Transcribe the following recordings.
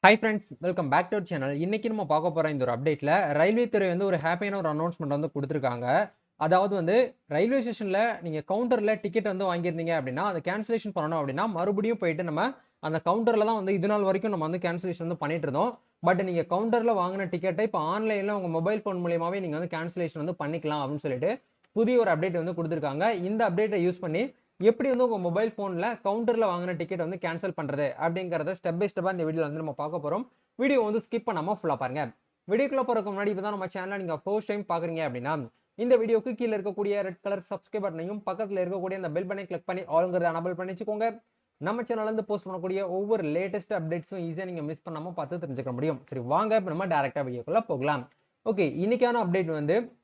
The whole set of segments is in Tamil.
Hi friends, welcome back to our channel. இன்னைக்கு நம்ம பார்க்க போற இந்த ஒரு அப்டேட்ல ரயில்வே துறை வந்து ஒரு ஹாப்பியான ஒரு அனௌன்ஸ்மெண்ட் வந்து குடுத்துருக்காங்க. அதாவது வந்து ரயில்வே ஸ்டேஷன்ல நீங்க கவுண்டர்ல டிக்கெட் வந்து வாங்கியிருந்தீங்க அப்படின்னா, அத கேன்சலேஷன் பண்ணணும் அப்படின்னா, மறுபடியும் போயிட்டு நம்ம அந்த கவுண்டர்ல தான் வந்து இதுநாள் வரைக்கும் நம்ம வந்து கேன்சலேஷன் வந்து பண்ணிட்டு இருந்தோம். பட் நீங்க கவுண்டர்ல வாங்குன டிக்கெட்ட இப்ப ஆன்லைன்ல உங்க மொபைல் ஃபோன் மூலியமாவே நீங்க வந்து கேன்சலேஷன் வந்து பண்ணிக்கலாம் அப்படின்னு சொல்லிட்டு புதிய ஒரு அப்டேட் வந்து குடுத்துருக்காங்க. இந்த அப்டேட்ட யூஸ் பண்ணி எப்படி வந்து உங்க மொபைல் ஃபோன்ல கவுண்டர்ல வாங்குன டிக்கெட் வந்து கேன்சல் பண்றது அப்படிங்கறத ஸ்டெப் பை ஸ்டெப்பா இந்த வீடியோல வந்து நம்ம பார்க்க போறோம். வீடியோ வந்து ஸ்கிப் பண்ணாம ஃபுல்லா பாருங்க. வீடியோக்குள்ள போறதுக்கு முன்னாடி இப்பதான் நம்ம சேனலை நீங்க ஃபர்ஸ்ட் டைம் பாக்குறீங்க அப்படின்னா இந்த வீடியோக்கு கீழ இருக்கக்கூடிய ரெட் கலர் சப்ஸ்கிரைப் பட்டனையும் பக்கத்துல இருக்கக்கூடிய அந்த பெல் பட்டனை கிளிக் பண்ணி ஆல்ங்கிறத எனபிள் பண்ணி வச்சுக்கோங்க. நம்ம சேனல்ல இருந்து போஸ்ட் பண்ணக்கூடிய ஒவ்வொரு லேட்டஸ்ட் அப்டேட்ஸும் ஈஸியா நீங்க மிஸ் பண்ணாம பார்த்து தெரிஞ்சுக்க முடியும். சரி, வாங்க இப்ப நம்ம டைரக்டா வீடியோக்குள்ள போகலாம். ஓகே, இன்னைக்கான அப்டேட் வந்து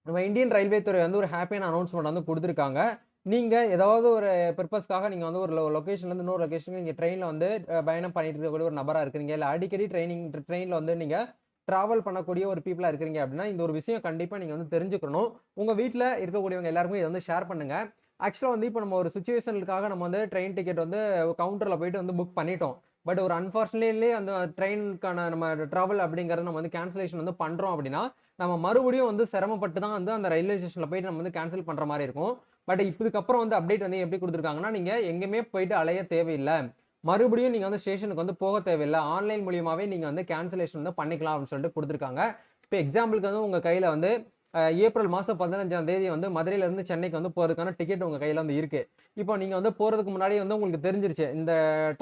நம்ம இந்தியன் ரயில்வே துறை வந்து ஒரு ஹாப்பியான அனௌன்ஸ்மெண்ட் வந்து குடுத்திருக்காங்க. நீங்க ஏதாவது ஒரு பர்ப்பஸ்க்காக நீங்க வந்து ஒரு லொகேஷன்ல இருந்து இன்னொரு லொகேஷனுக்கு நீங்க ட்ரெயின்ல வந்து பயணம் பண்ணிட்டு இருக்கக்கூடிய ஒரு நபரா இருக்கிறீங்க. இல்ல அடிக்கடி ட்ரெயின்ல வந்து நீங்க டிராவல் பண்ணக்கூடிய ஒரு பீப்பிளா இருக்கிறீங்க அப்படின்னா, இந்த ஒரு விஷயம் கண்டிப்பா நீங்க வந்து தெரிஞ்சுக்கணும். உங்க வீட்ல இருக்கக்கூடியவங்க எல்லாருக்கும் இத வந்து ஷேர் பண்ணுங்க. ஆக்சுவலா வந்து இப்ப நம்ம ஒரு சிச்சுவேஷனுக்காக நம்ம வந்து ட்ரெயின் டிக்கெட் வந்து கவுண்டர்ல போயிட்டு வந்து புக் பண்ணிட்டோம். பட் ஒரு அன்பார்ச்சுனேட்லி அந்த ட்ரெயினுக்கான நம்ம டிராவல் அப்படிங்கறத நம்ம வந்து கேன்சலேஷன் வந்து பண்றோம் அப்படின்னா, நம்ம மறுபடியும் வந்து சிரமப்பட்டு தான் வந்து அந்த ரயில்வே ஸ்டேஷன்ல போயிட்டு நம்ம வந்து கேன்சல் பண்ற மாரி இருக்கும். பட் இதுக்கப்புறம் வந்து அப்டேட் வந்து எப்படி குடுத்துருக்காங்கன்னா, நீங்க எங்கேயுமே போயிட்டு அலைய தேவையில்ல. மறுபடியும் நீங்க வந்து ஸ்டேஷனுக்கு வந்து போக தேவையில்ல. ஆன்லைன் மூலியமாவே நீங்க வந்து கேன்சலேஷன் வந்து பண்ணிக்கலாம் அப்படின்னு சொல்லிட்டு குடுத்துருக்காங்க. இப்ப எக்ஸாம்பிளுக்கு வந்து உங்க கையில வந்து ஏப்ரல் மாசம் 15ஆம் தேதி வந்து மதுரையில இருந்து சென்னைக்கு வந்து போறதுக்கான டிக்கெட் உங்க கையில வந்து இருக்கு. இப்போ நீங்க வந்து போறதுக்கு முன்னாடியே வந்து உங்களுக்கு தெரிஞ்சிருச்சு. இந்த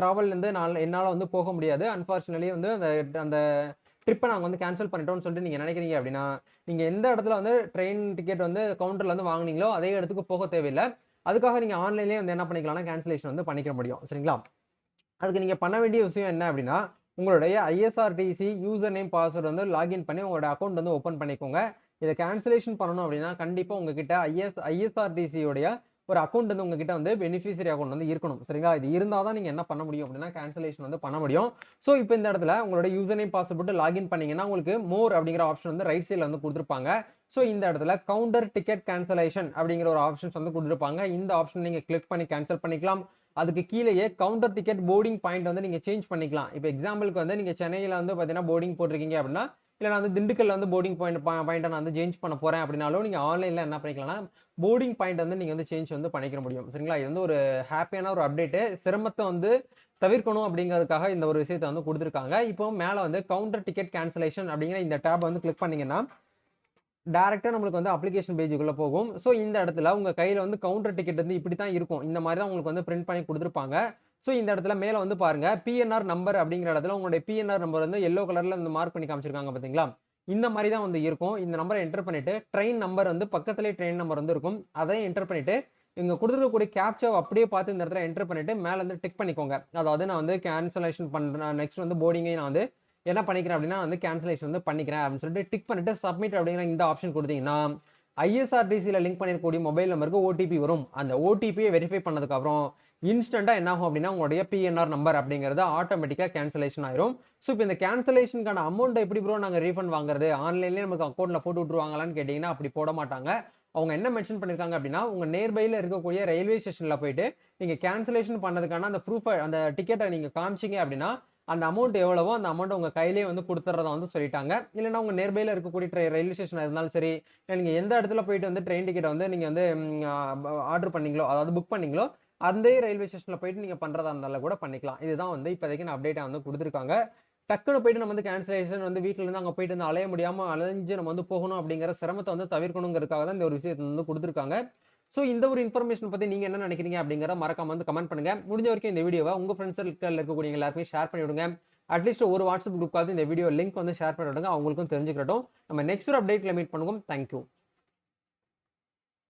டிராவல்ல இருந்து என்னால வந்து போக முடியாது. அன்பார்ச்சுனேட்லி வந்து அந்த அந்த ட்ரிப்ப நாங்க வந்து கேன்சல் பண்ணிட்டோம்னு சொல்லிட்டு நீங்க நினைக்கிறீங்க அப்படின்னா, நீங்க எந்த இடத்துல வந்து ட்ரெயின் டிக்கெட் வந்து கவுண்டர்ல இருந்து வாங்குனீங்களோ, அதே இடத்துக்கு போக தேவையில்ல. அதுக்காக நீங்க ஆன்லைன்லயே வந்து என்ன பண்ணிக்கலாம்னா, கேன்சலேஷன் வந்து பண்ணிக்க முடியும். சரிங்களா? அதுக்கு நீங்க பண்ண வேண்டிய விஷயம் என்ன அப்படின்னா, உங்களுடைய ISRTC யூசர் நேம், பாஸ்வேர்ட் வந்து லாகின் பண்ணி உங்களோட அக்கவுண்ட் வந்து ஓப்பன் பண்ணிக்கோங்க. இத கேன்சலேஷன் பண்ணணும் அப்படின்னா, கண்டிப்பா உங்ககிட்ட ISRTC உடைய ஒரு அக்கவுண்ட் வந்து உங்ககிட்ட வந்து பெனிஃபிஷியரி அக்கவுண்ட் வந்து இருக்கணும். சரிங்களா? இது இருந்தா தான் நீங்க என்ன பண்ண முடியும் அப்படின்னா, கேன்சலேஷன் வந்து பண்ண முடியும். சோ, இப்ப இந்த இடத்துல உங்களோட யூசர் நேம், பாஸ்வேர்ட் போட்டு லாகின் பண்ணீங்கன்னா, உங்களுக்கு மோர் அப்படிங்கிற ஆப்ஷன் வந்து ரைட் சைடுல வந்து குடுத்திருப்பாங்க. சோ, இந்த இடத்துல கவுண்டர் டிக்கெட் கேன்சலேஷன் அப்படிங்கிற ஒரு ஆப்ஷன்ஸ் வந்து குடுத்திருப்பாங்க. இந்த ஆப்ஷன் நீங்க கிளிக் பண்ணி கேன்சல் பண்ணிக்கலாம். அதுக்கு கீழேயே கவுண்டர் டிக்கெட் போர்டிங் பாயிண்ட் வந்து நீங்க சேஞ்ச் பண்ணிக்கலாம். இப்ப எக்ஸாம்பிளுக்கு வந்து நீங்க சென்னையில வந்து பாத்தீங்கன்னா போர்டிங் போட்டிருக்கீங்க அப்படின்னா, இல்ல நான் வந்து திண்டுக்கல்ல வந்து போர்டிங் பாயிண்ட் நான் வந்து சேஞ்ச் பண்ண போறேன் அப்படின்னாலும் நீங்க ஆன்லைன்ல என்ன பண்ணிக்கலாம்னா போர்டிங் பாயிண்ட் வந்து நீங்க வந்து சேஞ்ச் வந்து பண்ணிக்க முடியும். சரிங்களா? இது வந்து ஒரு ஹாப்பியான ஒரு அப்டேட். சிரமத்தை வந்து தவிர்க்கணும் அப்படிங்கிறதுக்காக இந்த ஒரு விஷயத்தை வந்து கொடுத்திருக்காங்க. இப்போ மேல வந்து கவுண்டர் டிக்கெட் கேன்சலேஷன் அப்படிங்கிற இந்த டேப் வந்து கிளிக் பண்ணீங்கன்னா டைரக்ட்டா நம்மளுக்கு வந்து அப்ளிகேஷன் பேஜுக்குள்ள போகும். சோ, இந்த இடத்துல உங்க கையில வந்து கவுண்டர் டிக்கெட் வந்து இப்படி தான் இருக்கும். இந்த மாரி தான் உங்களுக்கு வந்து பிரிண்ட் பண்ணி குடுத்திருப்பாங்க. சோ, இந்த இடத்துல மேல வந்து பாருங்க, பிஎன்ஆர் நம்பர் அப்படிங்கிற இடத்துல உங்களுடைய பிஎன்ஆர் நம்பர் வந்து எல்லோ கலர்ல இந்த மார்க் பண்ணி காமிச்சிருக்காங்க பாத்தீங்களா? இந்த மாரி தான் வந்து இருக்கும். இந்த நம்பர என்டர் பண்ணிட்டு, ட்ரெயின் நம்பர் வந்து பக்கத்திலேயே ட்ரெயின் நம்பர் வந்து இருக்கும். அதையும் என்டர் பண்ணிட்டு, இங்க குடுத்திருக்கக்கூடிய கேப்சாவ அப்படியே பார்த்து இந்த இடத்துல என்டர் பண்ணிட்டு, மேல இருந்து டிக் பண்ணிக்கோங்க. அதாவது நான் வந்து கேன்சலேஷன் பண்றேன். நெக்ஸ்ட் வந்து போர்டிங்கையும் நான் வந்து என்ன பண்ணிக்கிறேன் அப்படின்னா வந்து கேன்சலேஷன் வந்து பண்ணிக்கிறேன் அப்படின்னு சொல்லிட்டு டிக் பண்ணிட்டு சப்மிட் அப்படிங்கிற இந்த ஆப்ஷன் கொடுத்தீங்கன்னா ISRTC லிங்க் பண்ணிருக்கக்கூடிய மொபைல் நம்பருக்கு OTP வரும். அந்த OTP வெரிஃபை பண்ணதுக்கு அப்புறம் இன்ஸ்டன்டா என்ன ஆகும் அப்படின்னா உங்களுடைய பிஎன்ஆர் நம்பர் அப்படிங்கறது ஆட்டோமேட்டிக்கா கேன்சலேஷன் ஆயிரும். சோ, இப்போ இந்த கேன்சலேஷனுக்கான அமௌண்ட் எப்படி ப்ரோ நாங்க ரீஃபண்ட் வாங்குறது? ஆன்லைன்லயே நமக்கு அக்கௌண்ட்ல போட்டு விட்டுருவாங்களான்னு கேட்டீங்கன்னா அப்படி போட மாட்டாங்க. அவங்க என்ன மென்ஷன் பண்ணிருக்காங்க அப்படின்னா உங்க நியர்பைல இருக்கக்கூடிய ரயில்வே ஸ்டேஷன்ல போயிட்டு நீங்க கேன்சலேஷன் பண்ணதுக்கான அந்த ப்ரூஃப் அந்த டிக்கெட்டை நீங்க காமிச்சீங்க அப்படின்னா அந்த அமௌண்ட் எவ்வளவோ அந்த அமௌண்ட் உங்க கையிலேயே வந்து கொடுத்துறதா வந்து சொல்லிட்டாங்க. இல்லைன்னா உங்க நியர்பைல இருக்கக்கூடிய ரயில்வே ஸ்டேஷன் இருந்தாலும் சரி, இல்ல நீங்க எந்த இடத்துல போயிட்டு வந்து ட்ரெயின் டிக்கெட் வந்து நீங்க வந்து ஆர்டர் பண்ணீங்களோ, அதாவது புக் பண்ணீங்களோ, அந்த ரயில்வே ஸ்டேஷன்ல போயிட்டு நீங்க பண்றதா இருந்தாலும் கூட பண்ணிக்கலாம். இதுதான் வந்து இப்போதைக்கு நான் அப்டேட்டா வந்து கொடுத்துருக்காங்க. டக்குனு போயிட்டு நம்ம வந்து கேன்சலேஷன் வந்து வீட்ல இருந்து அங்க போயிட்டு வந்து அலைய முடியாம அலைஞ்சு நம்ம வந்து போகணும் அப்படிங்கிற சிரமத்தை வந்து தவிர்க்கணுங்கிறதுக்காக தான் இந்த ஒரு விஷயத்தை வந்து கொடுத்துருக்காங்க. சோ, இந்த ஒரு இன்ஃபர்மேஷன் பத்தி நீங்க என்ன நினைக்கிறீங்க அப்படிங்கறத மறக்காம வந்து கமெண்ட் பண்ணுங்க. முடிஞ்ச வரைக்கும் இந்த வீடியோவை உங்க ஃப்ரெண்ட்ஸ் சர்க்கிள்ல இருக்கக்கூடிய எல்லாருமே ஷேர் பண்ணி விடுங்க. அட்லீஸ்ட் ஒரு வாட்ஸ்அப் குரூப்காவது இந்த வீடியோ லிங்க் வந்து ஷேர் பண்ணி விடுங்க. அவங்களுக்கும் தெரிஞ்சுக்கட்டும். நம்ம நெக்ஸ்ட் ஒரு அப்டேட்ல மீட் பண்ணுவோம். தேங்க்யூ.